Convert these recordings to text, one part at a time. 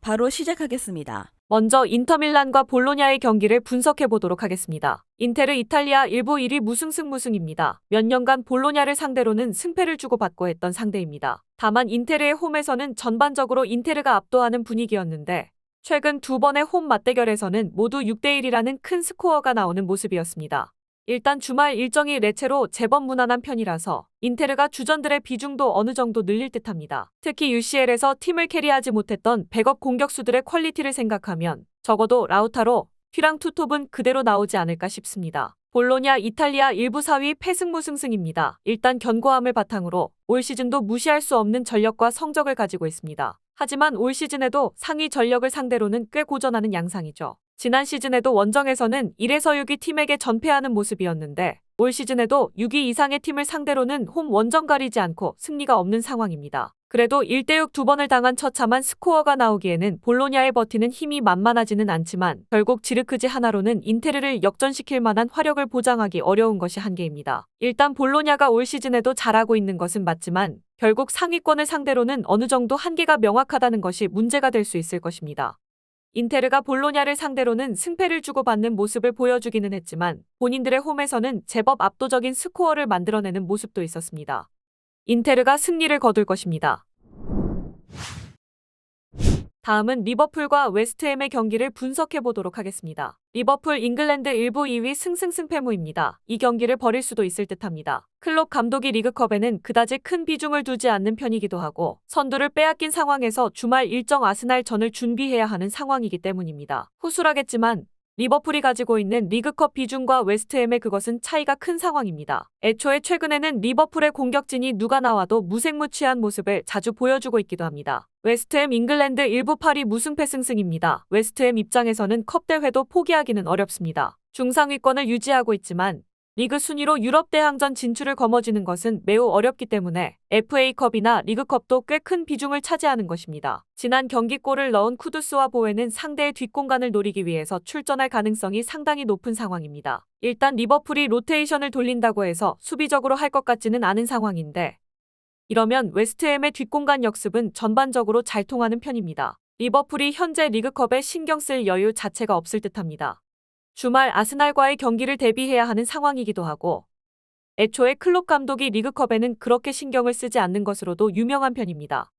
바로 시작하겠습니다. 먼저 인터밀란과 볼로냐의 경기를 분석해 보도록 하겠습니다. 인테르 이탈리아 1부 1위 무승입니다. 몇 년간 볼로냐를 상대로는 승패를 주고받고 했던 상대입니다. 다만 인테르의 홈에서는 전반적으로 인테르가 압도하는 분위기였는데 최근 두 번의 홈 맞대결에서는 모두 6대1이라는 큰 스코어가 나오는 모습이었습니다. 일단 주말 일정이 레체로 제법 무난한 편이라서 인테르가 주전들의 비중도 어느 정도 늘릴 듯합니다. 특히 UCL에서 팀을 캐리하지 못했던 백업 공격수들의 퀄리티를 생각하면 적어도 라우타로, 휘랑 투톱은 그대로 나오지 않을까 싶습니다. 볼로냐 이탈리아 1부 4위 패승무승승입니다. 일단 견고함을 바탕으로 올 시즌도 무시할 수 없는 전력과 성적을 가지고 있습니다. 하지만 올 시즌에도 상위 전력을 상대로는 꽤 고전하는 양상이죠. 지난 시즌에도 원정에서는 1에서 6위 팀에게 전패하는 모습이었는데 올 시즌에도 6위 이상의 팀을 상대로는 홈 원정 가리지 않고 승리가 없는 상황입니다. 그래도 1대6 두 번을 당한 처참한 스코어가 나오기에는 볼로냐에 버티는 힘이 만만하지는 않지만 결국 지르크지 하나로는 인테르를 역전시킬 만한 화력을 보장하기 어려운 것이 한계입니다. 일단 볼로냐가 올 시즌에도 잘하고 있는 것은 맞지만 결국 상위권을 상대로는 어느 정도 한계가 명확하다는 것이 문제가 될 수 있을 것입니다. 인테르가 볼로냐를 상대로는 승패를 주고받는 모습을 보여주기는 했지만 본인들의 홈에서는 제법 압도적인 스코어를 만들어내는 모습도 있었습니다. 인테르가 승리를 거둘 것입니다. 다음은 리버풀과 웨스트햄의 경기를 분석해 보도록 하겠습니다. 리버풀 잉글랜드 1부 2위 승승승패무입니다. 이 경기를 벌일 수도 있을 듯합니다. 클롭 감독이 리그컵에는 그다지 큰 비중을 두지 않는 편이기도 하고 선두를 빼앗긴 상황에서 주말 일정 아스날전을 준비해야 하는 상황이기 때문입니다. 후술하겠지만 리버풀이 가지고 있는 리그컵 비중과 웨스트햄의 그것은 차이가 큰 상황입니다. 애초에 최근에는 리버풀의 공격진이 누가 나와도 무색무취한 모습을 자주 보여주고 있기도 합니다. 웨스트햄 잉글랜드 1부 8위 무승패승승입니다. 웨스트햄 입장에서는 컵 대회도 포기하기는 어렵습니다. 중상위권을 유지하고 있지만 리그 순위로 유럽 대항전 진출을 거머쥐는 것은 매우 어렵기 때문에 FA컵이나 리그컵도 꽤 큰 비중을 차지하는 것입니다. 지난 경기골을 넣은 쿠두스와 보웨는 상대의 뒷공간을 노리기 위해서 출전할 가능성이 상당히 높은 상황입니다. 일단 리버풀이 로테이션을 돌린다고 해서 수비적으로 할 것 같지는 않은 상황인데 이러면 웨스트햄의 뒷공간 역습은 전반적으로 잘 통하는 편입니다. 리버풀이 현재 리그컵에 신경 쓸 여유 자체가 없을 듯합니다. 주말 아스날과의 경기를 대비해야 하는 상황이기도 하고 애초에 클롭 감독이 리그컵에는 그렇게 신경을 쓰지 않는 것으로도 유명한 편입니다.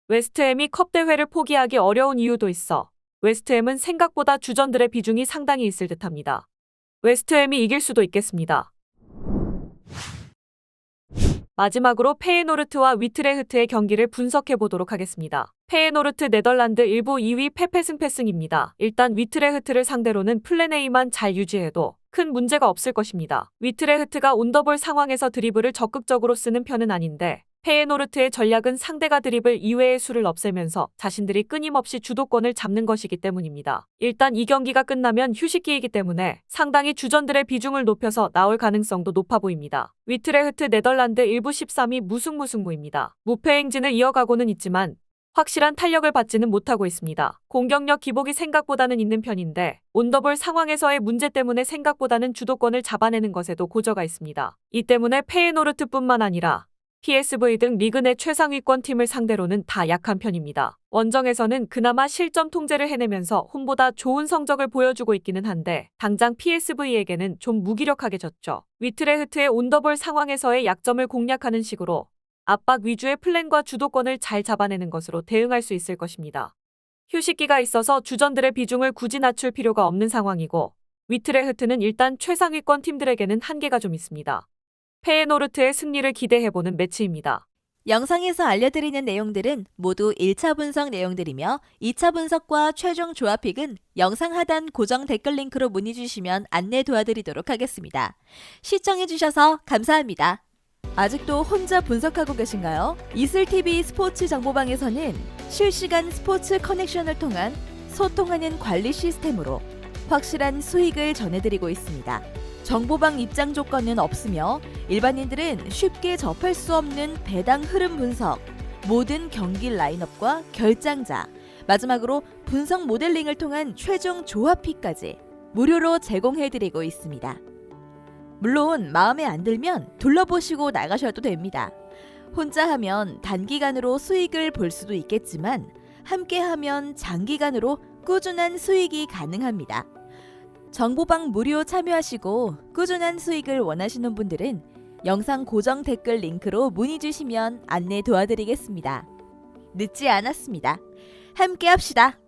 웨스트햄이 컵 대회를 포기하기 어려운 이유도 있어 웨스트햄은 생각보다 주전들의 비중이 상당히 있을 듯합니다. 웨스트햄이 이길 수도 있겠습니다. 마지막으로 페예노르트와 위트레흐트의 경기를 분석해 보도록 하겠습니다. 페예노르트 네덜란드 1부 2위 패패승패승입니다. 일단 위트레흐트를 상대로는 플랜 A만 잘 유지해도 큰 문제가 없을 것입니다. 위트레흐트가 온더볼 상황에서 드리블을 적극적으로 쓰는 편은 아닌데 페예노르트의 전략은 상대가 드리블 이외의 수를 없애면서 자신들이 끊임없이 주도권을 잡는 것이기 때문입니다. 일단 이 경기가 끝나면 휴식기이기 때문에 상당히 주전들의 비중을 높여서 나올 가능성도 높아 보입니다. 위트레흐트 네덜란드 1부 13위 무승무입니다. 무패 행진을 이어가고는 있지만 확실한 탄력을 받지는 못하고 있습니다. 공격력 기복이 생각보다는 있는 편인데 온더볼 상황에서의 문제 때문에 생각보다는 주도권을 잡아내는 것에도 고저가 있습니다. 이 때문에 페예노르트뿐만 아니라 PSV 등 리그 내 최상위권 팀을 상대로는 다 약한 편입니다. 원정에서는 그나마 실점 통제를 해내면서 홈보다 좋은 성적을 보여주고 있기는 한데 당장 PSV에게는 좀 무기력하게 졌죠. 위트레흐트의 온더볼 상황에서의 약점을 공략하는 식으로 압박 위주의 플랜과 주도권을 잘 잡아내는 것으로 대응할 수 있을 것입니다. 휴식기가 있어서 주전들의 비중을 굳이 낮출 필요가 없는 상황이고 위트레흐트는 일단 최상위권 팀들에게는 한계가 좀 있습니다. 페예노르트의 승리를 기대해보는 매치입니다. 영상에서 알려드리는 내용들은 모두 1차 분석 내용들이며 2차 분석과 최종 조합픽은 영상 하단 고정 댓글 링크로 문의 주시면 안내 도와드리도록 하겠습니다. 시청해주셔서 감사합니다. 아직도 혼자 분석하고 계신가요? 이슬TV 스포츠 정보방에서는 실시간 스포츠 커넥션을 통한 소통하는 관리 시스템으로 확실한 수익을 전해드리고 있습니다. 정보방 입장 조건은 없으며 일반인들은 쉽게 접할 수 없는 배당 흐름 분석, 모든 경기 라인업과 결장자, 마지막으로 분석 모델링을 통한 최종 조합픽까지 무료로 제공해드리고 있습니다. 물론 마음에 안 들면 둘러보시고 나가셔도 됩니다. 혼자 하면 단기간으로 수익을 볼 수도 있겠지만 함께하면 장기간으로 꾸준한 수익이 가능합니다. 정보방 무료 참여하시고 꾸준한 수익을 원하시는 분들은 영상 고정 댓글 링크로 문의 주시면 안내 도와드리겠습니다. 늦지 않았습니다. 함께 합시다.